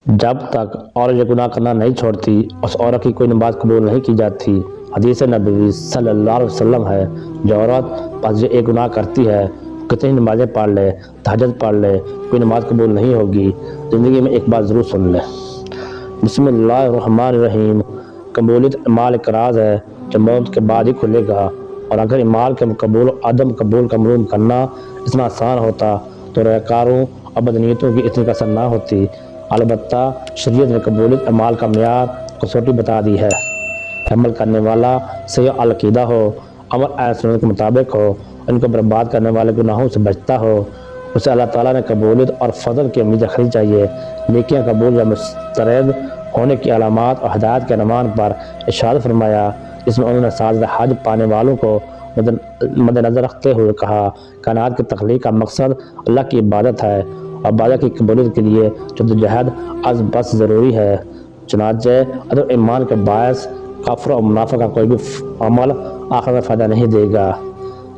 جب تک اور یہ گناہ کرنا نہیں چھوڑتی اس عورت کی کوئی نماز قبول نہیں کی جاتی۔ حدیث نبوی صلی اللہ علیہ وسلم ہے، جو عورت بس یہ ایک گناہ کرتی ہے، کتنی نمازیں پڑھ لے، تہجد پڑھ لے، کوئی نماز قبول نہیں ہوگی۔ زندگی میں ایک بات ضرور سن لے۔ بسم اللہ الرحمن الرحیم۔ قبولیت اعمال ایک راز ہے جو موت کے بعد ہی کھلے گا، اور اگر اعمال کے قبول و عدم قبول کا معلوم کرنا اتنا آسان ہوتا تو ریاکاروں اور بدنیتوں کی اتنی کثرت نہ ہوتی۔ البتہ شریعت نے قبولیت اعمال کا معیار کسوٹی بتا دی ہے۔ عمل کرنے والا صحیح العقیدہ ہو، عمل اہل سنت کے مطابق ہو، ان کو برباد کرنے والے گناہوں سے بچتا ہو، اسے اللہ تعالیٰ نے قبولیت اور فضل کی امید رکھنی چاہیے۔ نیکیاں قبول یا مسترد ہونے کی علامات اور ہدایت کے عنوان پر ارشاد فرمایا، جس میں انہوں نے سعادت حج پانے والوں کو مد نظر رکھتے ہوئے کہا، کائنات کی تخلیق کا مقصد اللہ کی عبادت ہے، اور عبادت کی قبولیت کے لیے جدوجہد از بس ضروری ہے۔ چنانچہ عدم ایمان کے باعث کفر اور منافق کا کوئی بھی عمل آخرت میں فائدہ نہیں دے گا،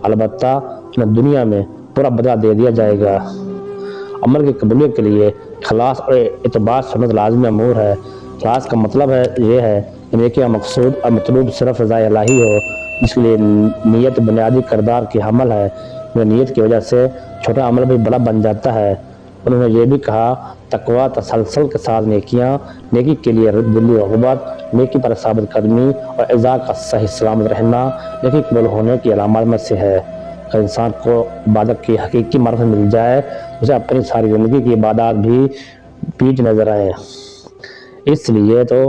البتہ انہیں دنیا میں پورا بدلہ دے دیا جائے گا۔ عمل کی قبولیت کے لیے اخلاص اور اتباع سنت لازمی امور ہے۔ اخلاص کا مطلب یہ ہے کہ نیکی کا مقصود اور مطلوب صرف رضا الہی ہو، جس کے لیے نیت بنیادی کردار کی حمل ہے۔ نیت کی وجہ سے چھوٹا عمل بھی بڑا بن جاتا ہے۔ انہوں نے یہ بھی کہا، تقویٰ تسلسل کے ساتھ نیکیاں، نیکی کے لیے دلی رغبت، نیکی پر ثابت قدمی اور اعضاء کا صحیح سلامت رہنا نیکی قبول ہونے کی علامات میں سے ہے۔ اگر انسان کو عبادت کی حقیقی معرفت مل جائے، اسے اپنی ساری زندگی کی عبادات بھی پیچ نظر آئیں۔ اس لیے تو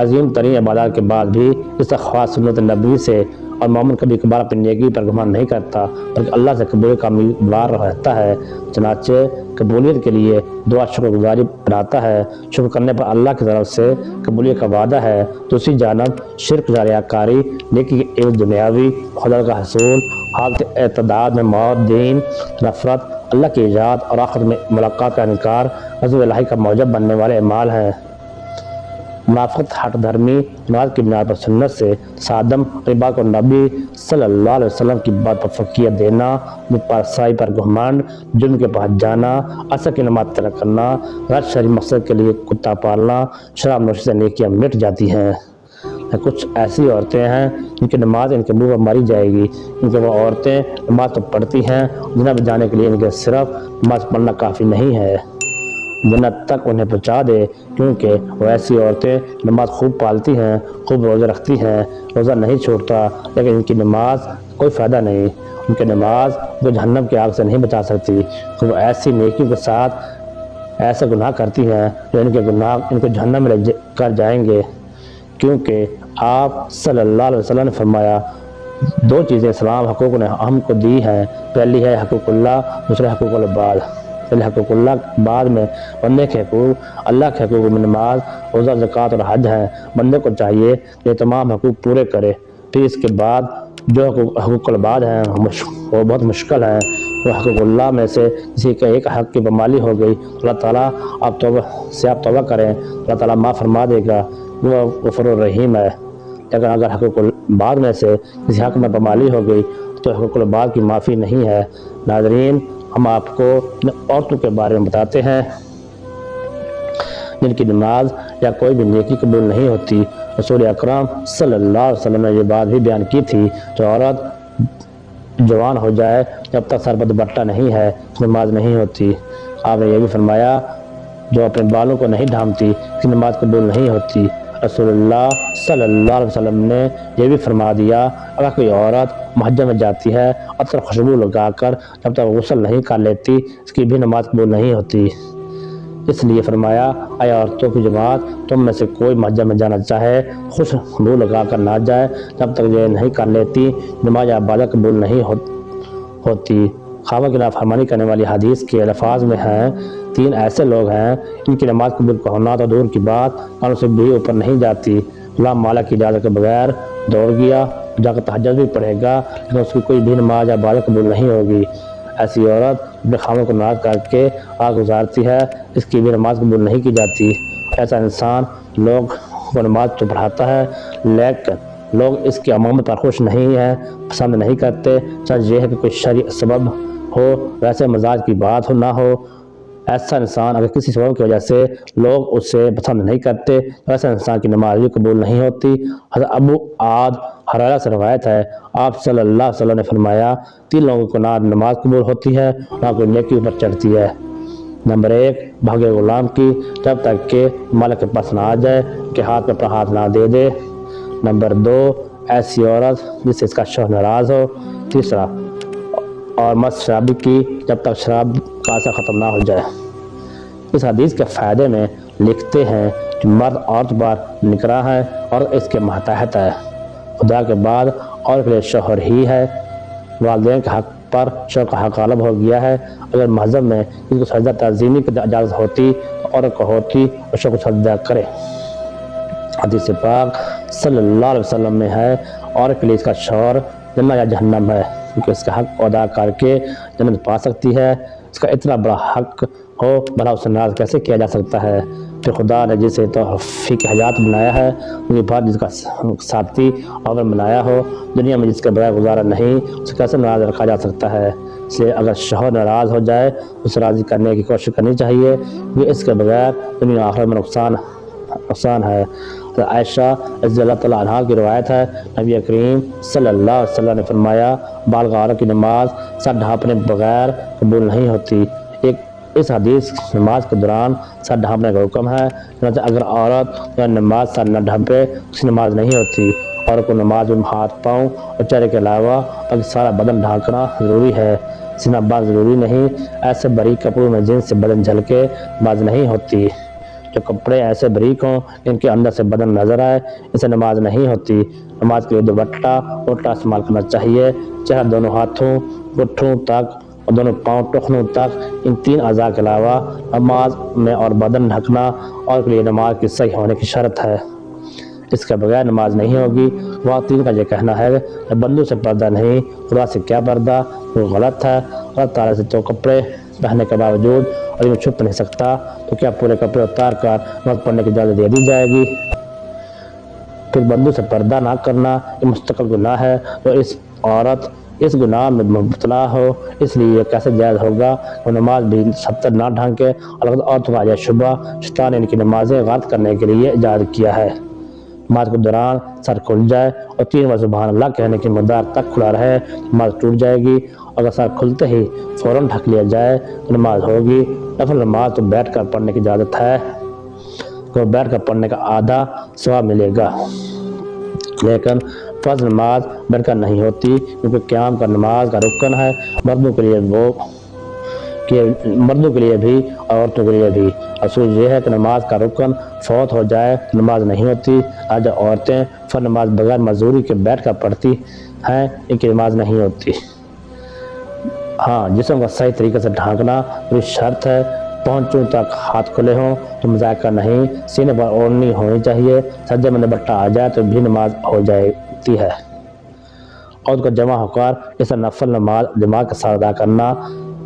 عظیم ترین عبادات کے بعد بھی استغفار سنت نبوی سے، اور مومن کبھی کبھار اپنی نیکی پر گمان نہیں کرتا بلکہ اللہ سے قبولیت کا امیدوار رہتا ہے۔ چنانچہ قبولیت کے لیے دعا شکر گزاری بناتا ہے۔ شکر کرنے پر اللہ کی طرف سے قبولیت کا وعدہ ہے۔ دوسری جانب شرک یا ریاکاری، نیکی کے عوض دنیاوی خدا کا حصول، حالت اعتداد میں موت، دین نفرت، اللہ کی ایجاد اور آخرت میں ملاقات کا انکار غضب الہی کا موجب بننے والے اعمال ہیں۔ منافقت ہٹ دھرمی، نماز کی بنیاد پر سنت سے تصادم، ربا کو نبی صلی اللہ علیہ وسلم کی بات پر فقیت دینا، پارسائی پر گھمنڈ، جرم کے پاس جانا، عصر کی نماز ترک کرنا، غیر شرعی مقصد کے لیے کتا پالنا، شراب نوشی سے نیکیاں مٹ جاتی ہیں۔ کچھ ایسی عورتیں ہیں جن کی نماز ان کے منہ پر ماری جائے گی، کیونکہ وہ عورتیں نماز تو پڑھتی ہیں، جنت جانے کے لیے ان کے صرف نماز پڑھنا کافی نہیں ہے، جنت تک انہیں پہنچا دے، کیونکہ وہ ایسی عورتیں نماز خوب پالتی ہیں، خوب روزہ رکھتی ہیں، روزہ نہیں چھوڑتا، لیکن ان کی نماز کوئی فائدہ نہیں، ان کی نماز کو جہنم کی آگ سے نہیں بچا سکتی۔ وہ ایسی نیکیوں کے ساتھ ایسے گناہ کرتی ہیں جو ان کے گناہ ان کو جہنم میں لے کر جائیں گے، کیونکہ آپ صلی اللہ علیہ وسلم نے فرمایا، دو چیزیں اسلام حقوق نے ہم کو دی ہیں، پہلی ہے حقوق اللہ، دوسرے حقوق العباد۔ پہلے حقوق اللہ، بعد میں بندے کے حقوق۔ اللہ کے حقوق میں نماز، روزہ، زکوٰۃ اور حج ہیں۔ بندے کو چاہیے کہ تمام حقوق پورے کرے۔ پھر اس کے بعد جو حقوق العباد ہیں وہ بہت مشکل ہیں۔ وہ حقوق اللہ میں سے کسی کا ایک حق کی پامالی ہو گئی، اللہ تعالیٰ آپ توبہ کریں، اللہ تعالیٰ معاف فرما دے گا، وہ غفور الرحیم ہے۔ لیکن اگر حقوق العباد میں سے کسی حق میں پامالی ہو گئی تو حقوق العباد کی معافی نہیں ہے۔ ناظرین، ہم آپ کو ان عورتوں کے بارے میں بتاتے ہیں جن کی نماز یا کوئی بھی نیکی قبول نہیں ہوتی۔ رسول اکرم صلی اللہ علیہ وسلم نے یہ بات بھی بیان کی تھی، جو عورت جوان ہو جائے جب تک سر پر دوپٹہ نہیں ہے نماز نہیں ہوتی۔ آپ نے یہ بھی فرمایا، جو اپنے بالوں کو نہیں ڈھانپتی اس کی نماز قبول نہیں ہوتی۔ رسول اللہ صلی اللہ علیہ وسلم نے یہ بھی فرما دیا، اگر کوئی عورت محجم میں جاتی ہے اور خوشبو لگا کر جب تک غسل نہیں کر لیتی اس کی بھی نماز قبول نہیں ہوتی۔ اس لیے فرمایا، اے عورتوں کی جماعت، تم میں سے کوئی محجم میں جانا چاہے خوشبو لگا کر نہ جائے جب تک یہ نہیں کر لیتی، نماز یا عبادت قبول نہیں ہوتی۔ خاوند کی نافرمانی کرنے والی حدیث کے الفاظ میں ہیں، تین ایسے لوگ ہیں ان کی نماز قبول ہونا تو دور کی بات کانوں سے بھی اوپر نہیں جاتی۔ اللہ مالا کی اجازت کے بغیر دوڑ گیا، جا کر تہجد بھی پڑھے گا، لیکن اس کی کوئی بھی نماز یا عبادت قبول نہیں ہوگی۔ ایسی عورت اپنے خاوند کو ناراض کر کے آگ گزارتی ہے، اس کی بھی نماز قبول نہیں کی جاتی۔ ایسا انسان لوگ کو نماز تو پڑھاتا ہے، لیکن لوگ اس کی امامت پر خوش نہیں ہیں، پسند نہیں کرتے۔ سچ یہ ہے کہ کوئی شرعی سبب ہو، ویسے مزاج کی بات ہو نہ ہو، ایسا انسان اگر کسی سبب کی وجہ سے لوگ اسے پسند نہیں کرتے تو ایسا انسان کی نماز بھی قبول نہیں ہوتی۔ حضرت ابو عاد حریرہ سے روایت ہے، آپ صلی اللہ علیہ وسلم نے فرمایا 3 لوگوں کو نہ نماز قبول ہوتی ہے نہ کوئی نیکی اوپر چڑھتی ہے۔ نمبر 1 بھاگے غلام کی جب تک کہ مالک کے پاس نہ آ جائے کہ ہاتھ میں اپنا ہاتھ نہ دے دے۔ نمبر 2 ایسی عورت جس سے اس کا شوہر ناراض ہو۔ تیسرا اور مست شرابی کی جب تک شراب کا اثر ختم نہ ہو جائے۔ اس حدیث کے فائدے میں لکھتے ہیں کہ مرد عورت پر نکراں ہے اور اس کے ماتحت ہے، خدا کے بعد عورت کے لیے شوہر ہی ہے، والدین کے حق پر شوہر کا حق غالب ہو گیا ہے۔ اگر مذہب میں اس کو سجدہ تعظیمی کی اجازت ہوتی تو عورت کو ہوتی اور شوہر کو سجدہ کرے۔ حدیث پاک صلی اللہ علیہ وسلم میں ہے عورت کے لیے اس کا شوہر جنت یا جہنم ہے، کیونکہ اس کا حق ادا کر کے جنت پا سکتی ہے۔ اس کا اتنا بڑا حق ہو بھلا اسے ناراض کیسے کیا جا سکتا ہے؟ پھر خدا نے جسے توفیق حیات بنایا ہے، ان کے بعد جس کا ساتھی اور بنایا ہو، دنیا میں جس کے بغیر گزارا نہیں، اسے کیسے ناراض رکھا جا سکتا ہے؟ اس لیے اگر شوہر ناراض ہو جائے اسے راضی کرنے کی کوشش کرنی چاہیے، کیونکہ اس کے بغیر دنیا آخرت میں نقصان ہے۔ عائشہ رضی اللہ تعالیٰ عنہا کی روایت ہے، نبی کریم صلی اللہ علیہ وسلم نے فرمایا بالغ عورت کی نماز سر ڈھانپنے بغیر قبول نہیں ہوتی۔ اس حدیث نماز کے دوران سر ڈھانپنے کا حکم ہے، اگر عورت نماز سر نہ ڈھانپے اس کی نماز نہیں ہوتی۔ عورت کو نماز میں ہاتھ پاؤں اور چہرے کے علاوہ باقی سارا بدن ڈھانکنا ضروری ہے، سینہ باز ضروری نہیں۔ ایسے باریک کپڑوں میں جن سے بدن جھلکے نماز نہیں ہوتی۔ جو کپڑے ایسے باریک ہوں ان کے اندر سے بدن نظر آئے اسے نماز نہیں ہوتی۔ نماز کے لیے دوپٹہ اوٹا استعمال کرنا چاہیے۔ چہرہ دونوں ہاتھوں گٹھوں تک اور دونوں پاؤں ٹخنوں تک، ان 3 اعضاء کے علاوہ نماز میں اور بدن ڈھکنا اور کے لیے نماز کی صحیح ہونے کی شرط ہے، اس کے بغیر نماز نہیں ہوگی۔ خواتین کا یہ کہنا ہے کہ بندوں سے پردہ نہیں، خدا سے کیا پردہ، وہ غلط ہے۔ اللہ تعالیٰ سے تو کپڑے پہننے کے باوجود اور یہ چھپ نہیں سکتا تو کیا پورے کپڑے اتار کر نماز پڑھنے کی اجازت دے دی جائے گی؟ پھر بندوں سے پردہ نہ کرنا یہ مستقل گناہ ہے، تو اس عورت اس گناہ میں مبتلا ہو، اس لیے یہ کیسے جائز ہوگا وہ نماز بھی ستر نہ ڈھانکے؟ البتہ عورتوں کا یہ شبہ شیطان نے ان کی نمازیں غلط کرنے کے لیے ایجاد کیا ہے۔ نماز کے دوران سر کھل جائے اور 3 بار سبحان اللہ کہنے کی مقدار تک کھلا رہے نماز ٹوٹ جائے گی۔ اگر سر کھلتے ہی فوراً ڈھک لیا جائے تو نماز ہوگی۔ نفل نماز تو بیٹھ کر پڑھنے کی اجازت ہے، تو بیٹھ کر پڑھنے کا آدھا ثواب ملے گا، لیکن فرض نماز بیٹھ کر نہیں ہوتی، کیونکہ قیام کا نماز کا رکن ہے، مردوں کے لیے بھی اور عورتوں کے لیے بھی۔ اصول یہ ہے کہ نماز کا رکن فوت ہو جائے تو نماز نہیں ہوتی۔ آج عورتیں فرض نماز بغیر معذوری کے بیٹھ کر پڑھتی ہیں، ان کی نماز نہیں ہوتی۔ ہاں، جسم کا صحیح طریقے سے ڈھانکنا بھی شرط ہے، پہنچوں تک ہاتھ کھلے ہوں تو مذاکرہ نہیں، سینے پر اوڑھنی ہونی چاہیے، سجدے میں دوپٹہ آ جائے تو بھی نماز ہو جاتی ہے۔ اور کو جمع ہو کر اسے نفل نماز دماغ کے ساتھ ادا کرنا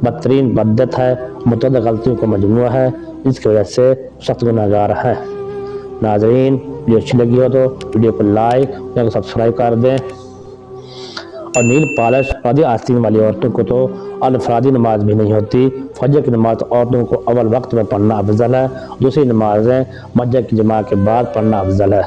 بدترین بدعت ہے، متعدد غلطیوں کا مجموعہ ہے، جس کی وجہ سے سخت گنہگار ہے۔ ناظرین، ویڈیو اچھی لگی ہو تو ویڈیو کو لائک اور سبسکرائب کر دیں۔ اور نیل پالش آدھی آستین والی عورتوں کو تو انفرادی نماز بھی نہیں ہوتی۔ فجر کی نماز عورتوں کو اول وقت میں پڑھنا افضل ہے، دوسری نمازیں مسجد کی جماعت کے بعد پڑھنا افضل ہے۔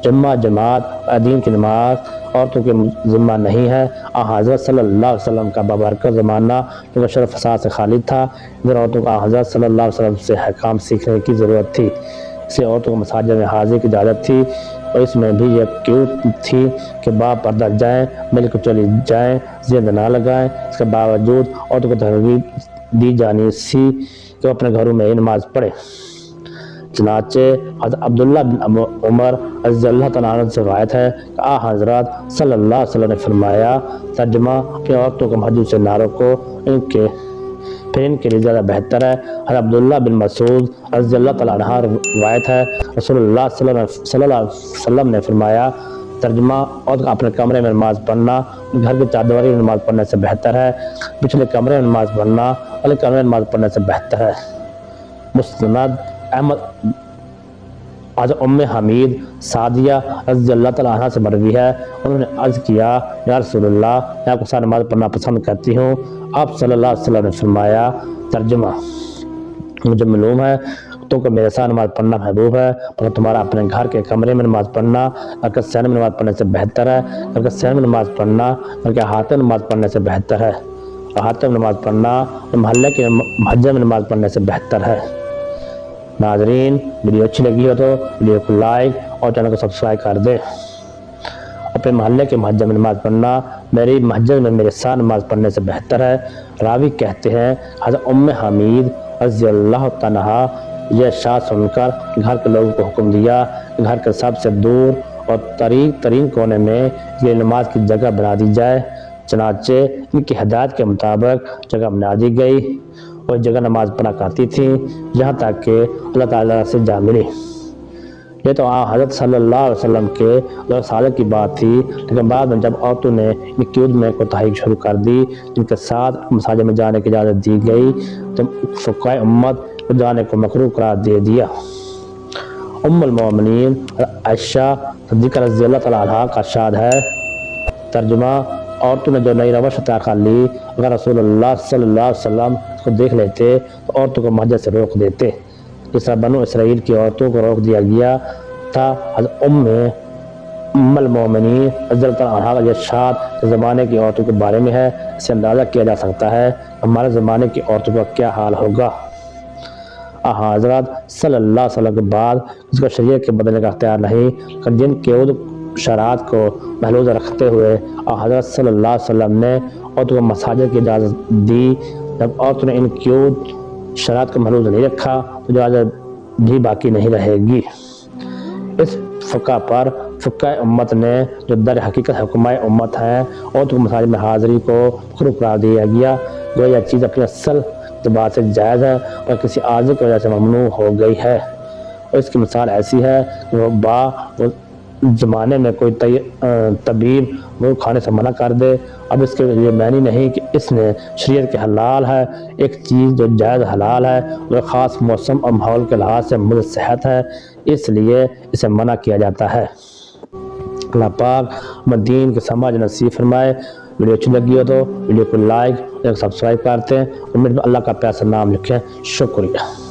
جمعہ جماعت دین کی نماز عورتوں کے ذمہ نہیں ہے۔ حضرت صلی اللہ علیہ وسلم کا بابرکت زمانہ جو شر فساد سے خالی تھا، ادھر عورتوں کو حضرت صلی اللہ علیہ وسلم سے احکام سیکھنے کی ضرورت تھی، اس سے عورتوں کو مساجد میں حاضری کی اجازت تھی، اور اس میں بھی یہ کیوں تھی کہ باپ پردہ جائیں، مل کر چلی جائیں، زیادہ نہ لگائیں۔ اس کے باوجود عورتوں کو ترغیب دی جانی سی کہ وہ اپنے گھروں میں ہی نماز پڑھے۔ چنانچہ حضرت عبداللہ بن عمر رضی اللہ تعالیٰ عنہ سے روایت ہے کہ حضرت صلی اللہ علیہ وسلم نے فرمایا، ترجمہ اپنی عورتوں کو مسجد سے نہ روکو، پھر ان کے لیے زیادہ بہتر ہے۔ حضرت عبداللہ بن مسعود رضی اللہ تعالیٰ عنہ روایت ہے، رسول اللہ صلی اللہ علیہ وسلم نے فرمایا، ترجمہ عورت اپنے کمرے میں نماز پڑھنا گھر کی چادری میں نماز پڑھنے سے بہتر ہے، پچھلے کمرے میں نماز پڑھنا اگلے کمرے میں نماز پڑھنے سے بہتر ہے۔ مسند احمد حضرت ام حمید سعدیہ رضی اللہ تعالیٰ عنہ سے مروی ہے، انہوں نے عرض کیا، یا رسول اللہ، میں آپ کے ساتھ نماز پڑھنا پسند کرتی ہوں۔ آپ صلی اللہ علیہ وسلم نے فرمایا، ترجمہ مجھے معلوم ہے تم کو میرے ساتھ نماز پڑھنا محبوب ہے، مگر تمہارا اپنے گھر کے کمرے میں نماز پڑھنا گھر کے صحن میں نماز پڑھنے سے بہتر ہے۔ گھر کے صحن میں نماز پڑھنا گھر کے احاطے میں نماز پڑھنے سے بہتر ہے۔ احاطے میں نماز پڑھنا محلے کے مسجد میں نماز پڑھنے سے بہتر ہے۔ ناظرین، ویڈیو اچھی لگی ہو تو ویڈیو کو لائک اور چینل کو سبسکرائب کر دیں۔ اپنے محلے کے مسجد میں نماز پڑھنا میری مسجد میں میرے ساتھ نماز پڑھنے سے بہتر ہے۔ راوی کہتے ہیں حضرت ام حمید رضی اللہ تعالیٰ یہ ارشاد سن کر گھر کے لوگوں کو حکم دیا کہ گھر کے سب سے دور اور ترین کونے میں یہ نماز کی جگہ بنا دی جائے۔ چنانچہ ان کی ہدایت کے مطابق جگہ بنا دی گئی اور جگہ نماز پڑھا کرتی تھی یہاں تک کہ اللہ تعالیٰ سے جا ملی۔ یہ تو حضرت صلی اللہ علیہ وسلم کے رسالت کی بات تھی، لیکن بعد میں جب عورتوں نے ان کی میں کوتاہی شروع کر دی جن کے ساتھ مساجد میں جانے کی اجازت دی گئی تو فقہائے امت کو جانے کو مکروہ قرار دے دیا۔ ام المومنین عائشہ صدیقہ رضی اللہ تعالیٰ عنہا کا ارشاد ہے، ترجمہ: عورتوں نے جو نئی روش اختیار کر لی، اگر رسول اللہ صلی اللہ علیہ وسلم اس کو دیکھ لیتے تو عورتوں کو مسجد سے روک دیتے، جس طرح بنو اسرائیل کی عورتوں کو روک دیا گیا تھا۔ حضرت ام المومنین رضی اللہ تعالیٰ عنہا کا یہ ارشاد کے زمانے کی عورتوں کے بارے میں ہے، اس سے اندازہ کیا جا سکتا ہے ہمارے زمانے کی عورتوں کا کیا حال ہوگا۔ حضرت صلی اللہ علیہ وسلم کے بعد اس کو شریعت کے بدلنے کا اختیار نہیں، لیکن جن کے شرائط کو محفوظ رکھتے ہوئے حضرت صلی اللہ علیہ وسلم نے عورتوں کو مساجد کی اجازت دی۔ جب عورتوں نے ان کیوں شرائط کو محفوظ نہیں رکھا تو اجازت بھی باقی نہیں رہے گی۔ اس فقہ پر فقہ امت نے جو در حقیقت حکمائے امت ہیں عورتوں کو مساجد میں حاضری کو مکروہ قرار دیا گیا، گویا یہ چیز اپنی اصل اعتبار سے جائز ہے اور کسی عارضے کی وجہ سے ممنوع ہو گئی ہے۔ اور اس کی مثال ایسی ہے کہ وہ زمانے میں کوئی طبیب وہ کھانے سے منع کر دے، اب اس کے یہ معنی نہیں کہ اس نے شریعت کے حلال ہے۔ ایک چیز جو جائز حلال ہے وہ خاص موسم اور ماحول کے لحاظ سے مضر صحت ہے، اس لیے اسے منع کیا جاتا ہے۔ اللہ پاک ہمیں دین کے سمجھ نصیب فرمائے۔ ویڈیو اچھی لگی ہو تو ویڈیو کو لائک اور سبسکرائب کرتے ہیں اور اللہ کا پیارا نام لکھیں۔ شکریہ۔